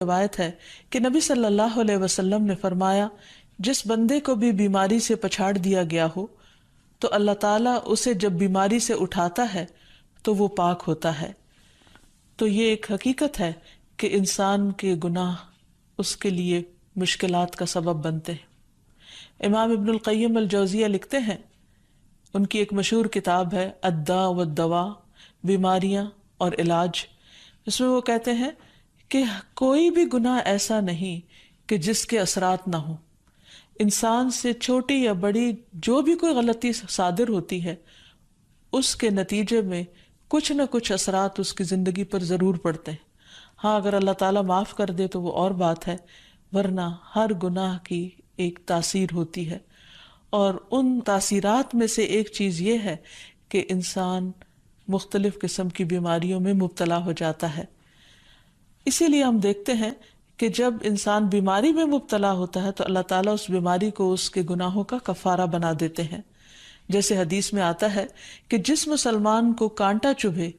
روایت ہے کہ نبی صلی اللہ علیہ وسلم نے فرمایا، جس بندے کو بھی بیماری سے پچھاڑ دیا گیا ہو تو اللہ تعالیٰ اسے جب بیماری سے اٹھاتا ہے تو وہ پاک ہوتا ہے۔ تو یہ ایک حقیقت ہے کہ انسان کے گناہ اس کے لیے مشکلات کا سبب بنتے ہیں۔ امام ابن القیم الجوزیہ لکھتے ہیں، ان کی ایک مشہور کتاب ہے الداء والدواء، بیماریاں اور علاج، اس میں وہ کہتے ہیں کہ کوئی بھی گناہ ایسا نہیں کہ جس کے اثرات نہ ہوں۔ انسان سے چھوٹی یا بڑی جو بھی کوئی غلطی صادر ہوتی ہے، اس کے نتیجے میں کچھ نہ کچھ اثرات اس کی زندگی پر ضرور پڑتے ہیں۔ ہاں، اگر اللہ تعالیٰ معاف کر دے تو وہ اور بات ہے، ورنہ ہر گناہ کی ایک تاثیر ہوتی ہے، اور ان تاثیرات میں سے ایک چیز یہ ہے کہ انسان مختلف قسم کی بیماریوں میں مبتلا ہو جاتا ہے۔ اسی لیے ہم دیکھتے ہیں کہ جب انسان بیماری میں مبتلا ہوتا ہے تو اللہ تعالیٰ اس بیماری کو اس کے گناہوں کا کفارہ بنا دیتے ہیں۔ جیسے حدیث میں آتا ہے کہ جس مسلمان کو کانٹا چبھے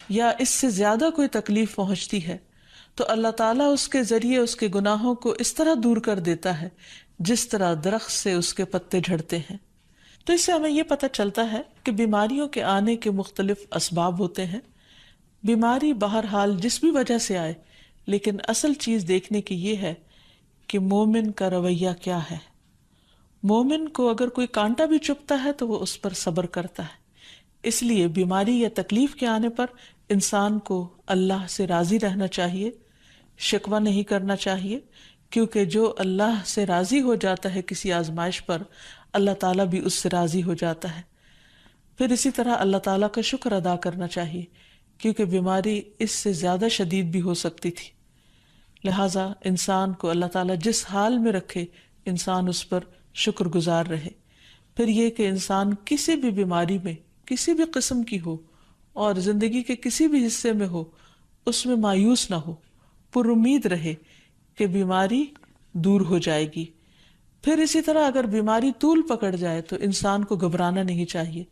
یا اس سے زیادہ کوئی تکلیف پہنچتی ہے تو اللہ تعالیٰ اس کے ذریعے اس کے گناہوں کو اس طرح دور کر دیتا ہے جس طرح درخت سے اس کے پتے جھڑتے ہیں۔ تو اس سے ہمیں یہ پتہ چلتا ہے کہ بیماریوں کے آنے کے مختلف اسباب ہوتے ہیں۔ بیماری بہرحال جس بھی وجہ سے آئے، لیکن اصل چیز دیکھنے کی یہ ہے کہ مومن کا رویہ کیا ہے۔ مومن کو اگر کوئی کانٹا بھی چبھتا ہے تو وہ اس پر صبر کرتا ہے۔ اس لیے بیماری یا تکلیف کے آنے پر انسان کو اللہ سے راضی رہنا چاہیے، شکوہ نہیں کرنا چاہیے، کیونکہ جو اللہ سے راضی ہو جاتا ہے کسی آزمائش پر، اللہ تعالیٰ بھی اس سے راضی ہو جاتا ہے۔ پھر اسی طرح اللہ تعالیٰ کا شکر ادا کرنا چاہیے، کیونکہ بیماری اس سے زیادہ شدید بھی ہو سکتی تھی۔ لہٰذا انسان کو اللہ تعالیٰ جس حال میں رکھے، انسان اس پر شکر گزار رہے۔ پھر یہ کہ انسان کسی بھی بیماری میں کسی بھی قسم کی ہو اور زندگی کے کسی بھی حصے میں ہو، اس میں مایوس نہ ہو، پر امید رہے کہ بیماری دور ہو جائے گی۔ پھر اسی طرح اگر بیماری طول پکڑ جائے تو انسان کو گھبرانا نہیں چاہیے،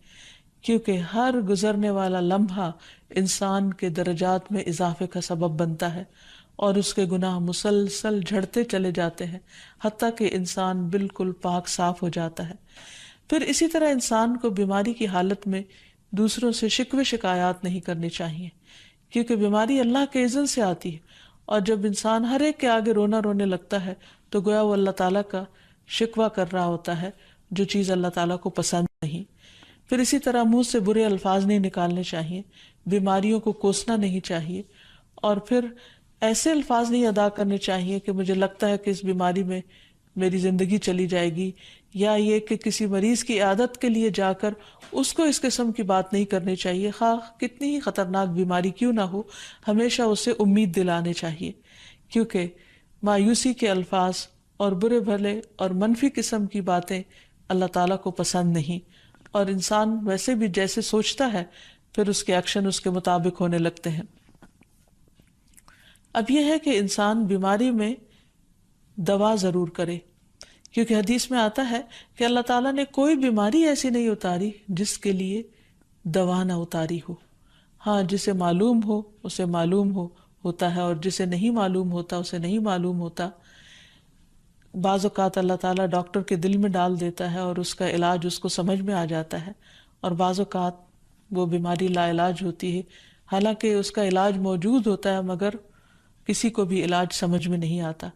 کیونکہ ہر گزرنے والا لمحہ انسان کے درجات میں اضافے کا سبب بنتا ہے اور اس کے گناہ مسلسل جھڑتے چلے جاتے ہیں، حتیٰ کہ انسان بالکل پاک صاف ہو جاتا ہے۔ پھر اسی طرح انسان کو بیماری کی حالت میں دوسروں سے شکوے شکایات نہیں کرنی چاہیے، کیونکہ بیماری اللہ کے اذن سے آتی ہے، اور جب انسان ہر ایک کے آگے رونے لگتا ہے تو گویا وہ اللہ تعالیٰ کا شکوہ کر رہا ہوتا ہے، جو چیز اللہ تعالیٰ کو پسند نہیں۔ پھر اسی طرح منہ سے برے الفاظ نہیں نکالنے چاہیے، بیماریوں کو کوسنا نہیں چاہیے، اور پھر ایسے الفاظ نہیں ادا کرنے چاہیے کہ مجھے لگتا ہے کہ اس بیماری میں میری زندگی چلی جائے گی، یا یہ کہ کسی مریض کی عیادت کے لیے جا کر اس کو اس قسم کی بات نہیں کرنی چاہیے، خواہ کتنی ہی خطرناک بیماری کیوں نہ ہو، ہمیشہ اسے امید دلانے چاہیے، کیونکہ مایوسی کے الفاظ اور برے بھلے اور منفی قسم کی باتیں اللہ تعالیٰ کو پسند نہیں، اور انسان ویسے بھی جیسے سوچتا ہے پھر اس کے ایکشن اس کے مطابق ہونے لگتے ہیں۔ اب یہ ہے کہ انسان بیماری میں دوا ضرور کرے، کیونکہ حدیث میں آتا ہے کہ اللہ تعالیٰ نے کوئی بیماری ایسی نہیں اتاری جس کے لیے دوا نہ اتاری ہو۔ ہاں، جسے معلوم ہو اسے معلوم ہوتا ہے، اور جسے نہیں معلوم ہوتا اسے نہیں معلوم ہوتا۔ بعض اوقات اللہ تعالیٰ ڈاکٹر کے دل میں ڈال دیتا ہے اور اس کا علاج اس کو سمجھ میں آ جاتا ہے، اور بعض اوقات وہ بیماری لا علاج ہوتی ہے، حالانکہ اس کا علاج موجود ہوتا ہے مگر کسی کو بھی علاج سمجھ میں نہیں آتا۔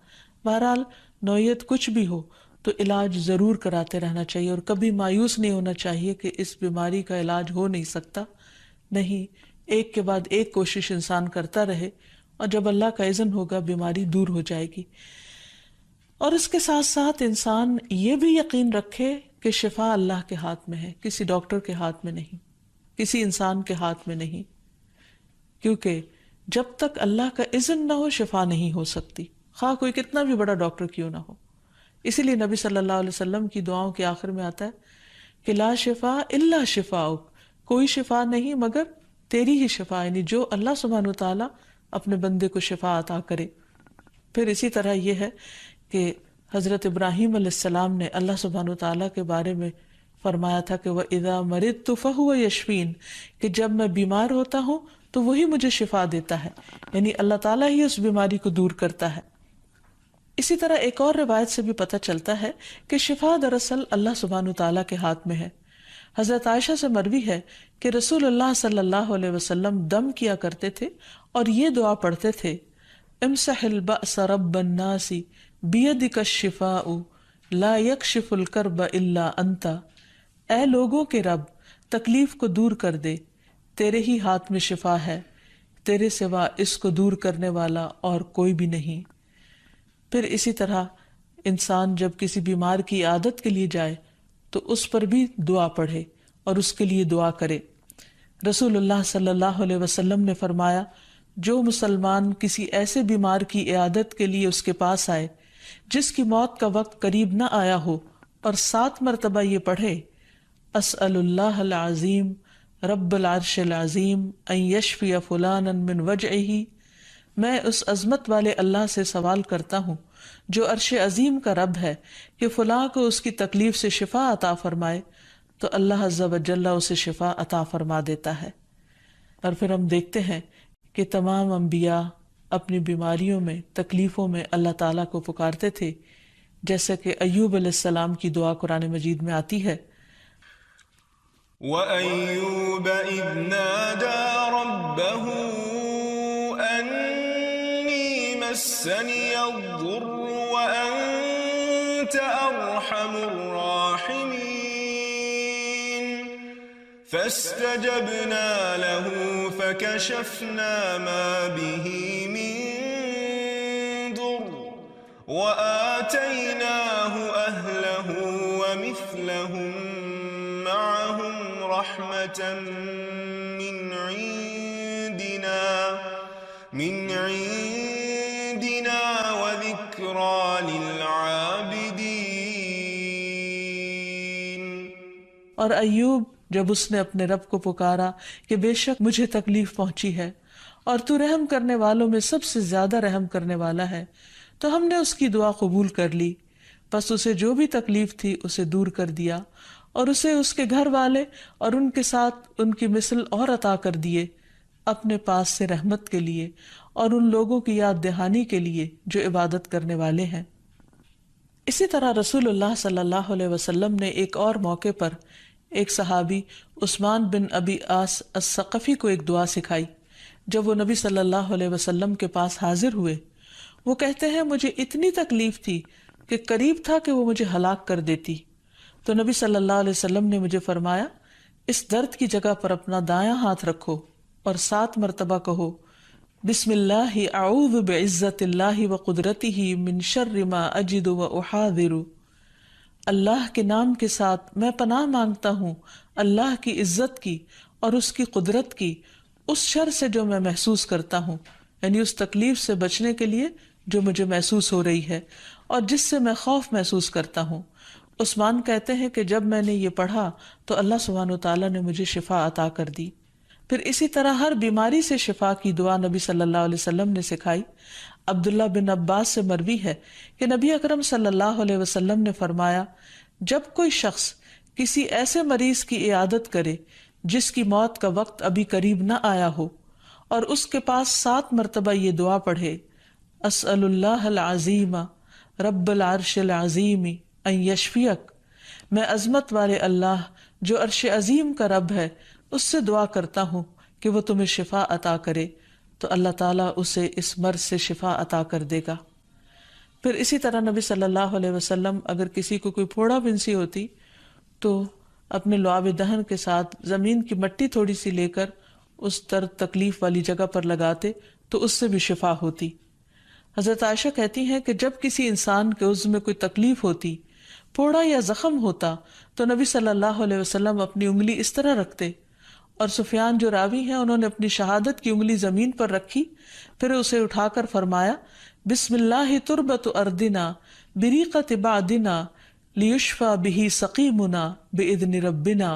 بہرحال نوعیت کچھ بھی ہو تو علاج ضرور کراتے رہنا چاہیے، اور کبھی مایوس نہیں ہونا چاہیے کہ اس بیماری کا علاج ہو نہیں سکتا۔ نہیں، ایک کے بعد ایک کوشش انسان کرتا رہے، اور جب اللہ کا اذن ہوگا بیماری دور ہو جائے گی۔ اور اس کے ساتھ ساتھ انسان یہ بھی یقین رکھے کہ شفا اللہ کے ہاتھ میں ہے، کسی ڈاکٹر کے ہاتھ میں نہیں، کسی انسان کے ہاتھ میں نہیں، کیونکہ جب تک اللہ کا اذن نہ ہو شفا نہیں ہو سکتی، خواہ کوئی کتنا بھی بڑا ڈاکٹر کیوں نہ ہو۔ اسی لیے نبی صلی اللہ علیہ وسلم کی دعاؤں کے آخر میں آتا ہے کہ لا شفا الا شفاؤک، کوئی شفا نہیں مگر تیری ہی شفا، یعنی جو اللہ سبحانہ وتعالیٰ اپنے بندے کو شفا عطا کرے۔ پھر اسی طرح یہ ہے کہ حضرت ابراہیم علیہ السلام نے اللہ سبحانہ وتعالیٰ کے بارے میں فرمایا تھا کہ وَإِذَا مَرِضْتُ فَهُوَ يَشْفِينِ، کہ جب میں بیمار ہوتا ہوں تو وہی مجھے شفا دیتا ہے، یعنی اللہ تعالیٰ ہی اس بیماری کو دور کرتا ہے۔ اسی طرح ایک اور روایت سے بھی پتہ چلتا ہے کہ شفا دراصل اللہ سبحانہ تعالیٰ کے ہاتھ میں ہے۔ حضرت عائشہ سے مروی ہے کہ رسول اللہ صلی اللہ علیہ وسلم دم کیا کرتے تھے اور یہ دعا پڑھتے تھے، امسح البأس رب الناس بیدک الشفاء لا یکشف الکرب الا انت، اے لوگوں کے رب تکلیف کو دور کر دے، تیرے ہی ہاتھ میں شفا ہے، تیرے سوا اس کو دور کرنے والا اور کوئی بھی نہیں۔ پھر اسی طرح انسان جب کسی بیمار کی عادت کے لیے جائے تو اس پر بھی دعا پڑھے اور اس کے لیے دعا کرے۔ رسول اللہ صلی اللہ علیہ وسلم نے فرمایا، جو مسلمان کسی ایسے بیمار کی عیادت کے لیے اس کے پاس آئے جس کی موت کا وقت قریب نہ آیا ہو اور 7 مرتبہ یہ پڑھے، اسأل اللہ العظیم رب العرش العظیم ان یشفی فلانا من وجعہ، میں اس عظمت والے اللہ سے سوال کرتا ہوں جو عرش عظیم کا رب ہے کہ فلاں کو اس کی تکلیف سے شفا عطا فرمائے، تو اللہ عز و جل اسے شفا عطا فرما دیتا ہے۔ اور پھر ہم دیکھتے ہیں کہ تمام انبیاء اپنی بیماریوں میں، تکلیفوں میں اللہ تعالیٰ کو پکارتے تھے، جیسا کہ ایوب علیہ السلام کی دعا قرآن مجید میں آتی ہے، وَأَيُّوبَ إِذْ نَادَى رَبَّهُ أَنِّي مَسَّنِيَ الضُّرُّ وَأَنْتَ أَرْحَمُ الرَّاحِمِينَ فَاسْتَجَبْنَا لَهُ فَكَشَفْنَا مَا بِهِ مِنْ ضُرٍّ وَآتَيْنَاهُ أَهْلَهُ وَمِثْلَهُمْ معهم رحمة من عندنا وذكرى للعابدين۔ اور ایوب جب اس نے اپنے رب کو پکارا کہ بے شک مجھے تکلیف پہنچی ہے اور تو رحم کرنے والوں میں سب سے زیادہ رحم کرنے والا ہے، تو ہم نے اس کی دعا قبول کر لی، پس اسے جو بھی تکلیف تھی اسے دور کر دیا اور اسے اس کے گھر والے اور ان کے ساتھ ان کی مثل اور عطا کر دیے، اپنے پاس سے رحمت کے لیے اور ان لوگوں کی یاد دہانی کے لیے جو عبادت کرنے والے ہیں۔ اسی طرح رسول اللہ صلی اللہ علیہ وسلم نے ایک اور موقع پر ایک صحابی عثمان بن ابی عاص الثقفی کو ایک دعا سکھائی۔ جب وہ نبی صلی اللہ علیہ وسلم کے پاس حاضر ہوئے، وہ کہتے ہیں مجھے اتنی تکلیف تھی کہ قریب تھا کہ وہ مجھے ہلاک کر دیتی، تو نبی صلی اللہ علیہ وسلم نے مجھے فرمایا، اس درد کی جگہ پر اپنا دایاں ہاتھ رکھو اور 7 مرتبہ کہو، بسم اللہ اعوذ بعزت اللہ وقدرتہ من شر ما اجد واحاذر، اللہ کے نام کے ساتھ میں پناہ مانگتا ہوں اللہ کی عزت کی اور اس کی قدرت کی اس شر سے جو میں محسوس کرتا ہوں، یعنی اس تکلیف سے بچنے کے لیے جو مجھے محسوس ہو رہی ہے اور جس سے میں خوف محسوس کرتا ہوں۔ عثمان کہتے ہیں کہ جب میں نے یہ پڑھا تو اللہ سبحانہ وتعالیٰ نے مجھے شفا عطا کر دی۔ پھر اسی طرح ہر بیماری سے شفا کی دعا نبی صلی اللہ علیہ وسلم نے سکھائی۔ عبداللہ بن عباس سے مروی ہے کہ نبی اکرم صلی اللہ علیہ وسلم نے فرمایا، جب کوئی شخص کسی ایسے مریض کی عیادت کرے جس کی موت کا وقت ابھی قریب نہ آیا ہو اور اس کے پاس 7 مرتبہ یہ دعا پڑھے، اسأل اللہ العظیم رب العرش العظیم ان یشفیک، میں عظمت والے اللہ جو عرش عظیم کا رب ہے اس سے دعا کرتا ہوں کہ وہ تمہیں شفا عطا کرے، تو اللہ تعالیٰ اسے اس مرض سے شفا عطا کر دے گا۔ پھر اسی طرح نبی صلی اللہ علیہ وسلم اگر کسی کو کوئی پھوڑا پھنسی ہوتی تو اپنے لعاب دہن کے ساتھ زمین کی مٹی تھوڑی سی لے کر اس درد تکلیف والی جگہ پر لگاتے تو اس سے بھی شفا ہوتی۔ حضرت عائشہ کہتی ہیں کہ جب کسی انسان کے عضو میں کوئی تکلیف ہوتی، پھوڑا یا زخم ہوتا، تو نبی صلی اللہ علیہ وسلم اپنی انگلی اس طرح رکھتے، اور سفیان جو راوی ہیں انہوں نے اپنی شہادت کی انگلی زمین پر رکھی، پھر اسے اٹھا کر فرمایا، بسم اللہ تربت اردنا بریقت بعدنا لیشفى به سقیمنا باذن ربنا،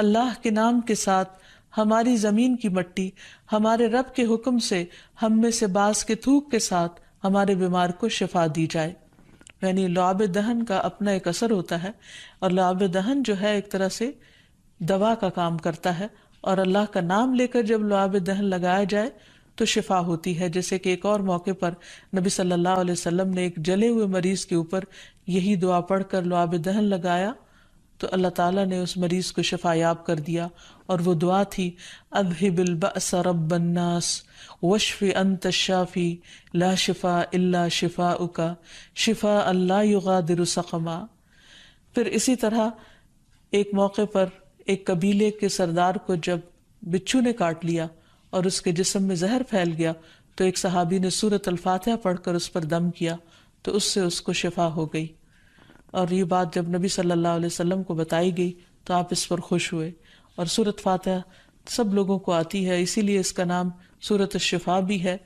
اللہ کے نام کے ساتھ ہماری زمین کی مٹی ہمارے رب کے حکم سے ہم میں سے بعض کے تھوک کے ساتھ ہمارے بیمار کو شفا دی جائے۔ یعنی لعاب دہن کا اپنا ایک اثر ہوتا ہے، اور لعاب دہن جو ہے ایک طرح سے دوا کا کام کرتا ہے، اور اللہ کا نام لے کر جب لعاب دہن لگایا جائے تو شفا ہوتی ہے. جیسے کہ ایک اور موقع پر نبی صلی اللہ علیہ وسلم نے ایک جلے ہوئے مریض کے اوپر یہی دعا پڑھ کر لعاب دہن لگایا تو اللہ تعالیٰ نے اس مریض کو شفا یاب کر دیا. اور وہ دعا تھی اذہب البأس رب الناس واشف انت الشافی لا شفاء الا شفاؤک شفاء لا یغادر سقما. پھر اسی طرح ایک موقع پر ایک قبیلے کے سردار کو جب بچھو نے کاٹ لیا اور اس کے جسم میں زہر پھیل گیا تو ایک صحابی نے سورۃ الفاتحہ پڑھ کر اس پر دم کیا تو اس سے اس کو شفا ہو گئی. اور یہ بات جب نبی صلی اللہ علیہ وسلم کو بتائی گئی تو آپ اس پر خوش ہوئے. اور سورۃ فاتحہ سب لوگوں کو آتی ہے، اسی لیے اس کا نام سورۃ الشفا بھی ہے،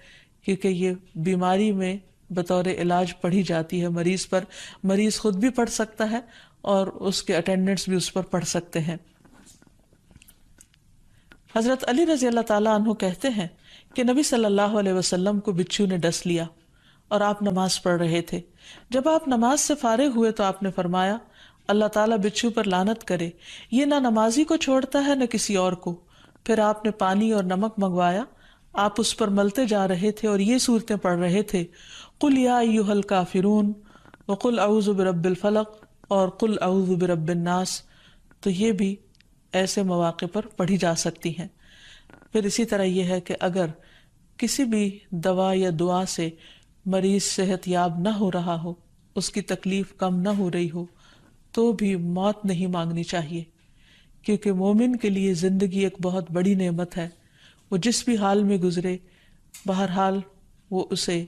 کیونکہ یہ بیماری میں بطور علاج پڑھی جاتی ہے مریض پر. مریض خود بھی پڑھ سکتا ہے اور اس کے اٹینڈنٹس بھی اس پر پڑھ سکتے ہیں. حضرت علی رضی اللہ تعالیٰ عنہ کہتے ہیں کہ نبی صلی اللہ علیہ وسلم کو بچھو نے ڈس لیا اور آپ نماز پڑھ رہے تھے. جب آپ نماز سے فارغ ہوئے تو آپ نے فرمایا اللہ تعالیٰ بچھو پر لعنت کرے، یہ نہ نمازی کو چھوڑتا ہے نہ کسی اور کو. پھر آپ نے پانی اور نمک منگوایا، آپ اس پر ملتے جا رہے تھے اور یہ صورتیں پڑھ رہے تھے قل یا ایھا الکافرون وقل اعوذ برب الفلق اور قل اعوذ برب الناس. تو یہ بھی ایسے مواقع پر پڑھی جا سکتی ہیں. پھر اسی طرح یہ ہے کہ اگر کسی بھی دوا یا دعا سے مریض صحت یاب نہ ہو رہا ہو، اس کی تکلیف کم نہ ہو رہی ہو، تو بھی موت نہیں مانگنی چاہیے، کیونکہ مومن کے لیے زندگی ایک بہت بڑی نعمت ہے. وہ جس بھی حال میں گزرے بہرحال وہ اسے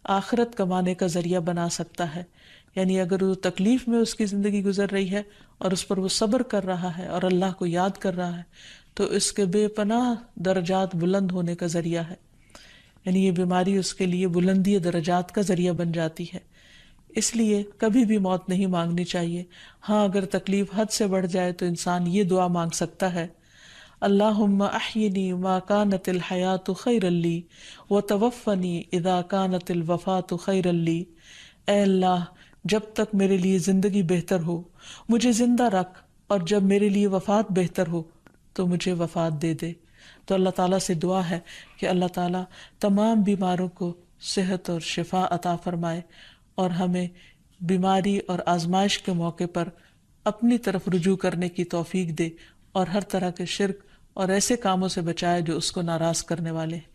آخرت کمانے کا ذریعہ بنا سکتا ہے. یعنی اگر وہ تکلیف میں اس کی زندگی گزر رہی ہے اور اس پر وہ صبر کر رہا ہے اور اللہ کو یاد کر رہا ہے تو اس کے بے پناہ درجات بلند ہونے کا ذریعہ ہے. یعنی یہ بیماری اس کے لیے بلندی درجات کا ذریعہ بن جاتی ہے. اس لیے کبھی بھی موت نہیں مانگنی چاہیے. ہاں اگر تکلیف حد سے بڑھ جائے تو انسان یہ دعا مانگ سکتا ہے اللہم احینی ما کانت الحیات خیرا لی وتوفنی اذا کانت الوفات خیرا لی. اے اللہ جب تک میرے لیے زندگی بہتر ہو مجھے زندہ رکھ، اور جب میرے لیے وفات بہتر ہو تو مجھے وفات دے دے. تو اللہ تعالیٰ سے دعا ہے کہ اللہ تعالیٰ تمام بیماروں کو صحت اور شفا عطا فرمائے اور ہمیں بیماری اور آزمائش کے موقع پر اپنی طرف رجوع کرنے کی توفیق دے اور ہر طرح کے شرک اور ایسے کاموں سے بچائے جو اس کو ناراض کرنے والے ہیں.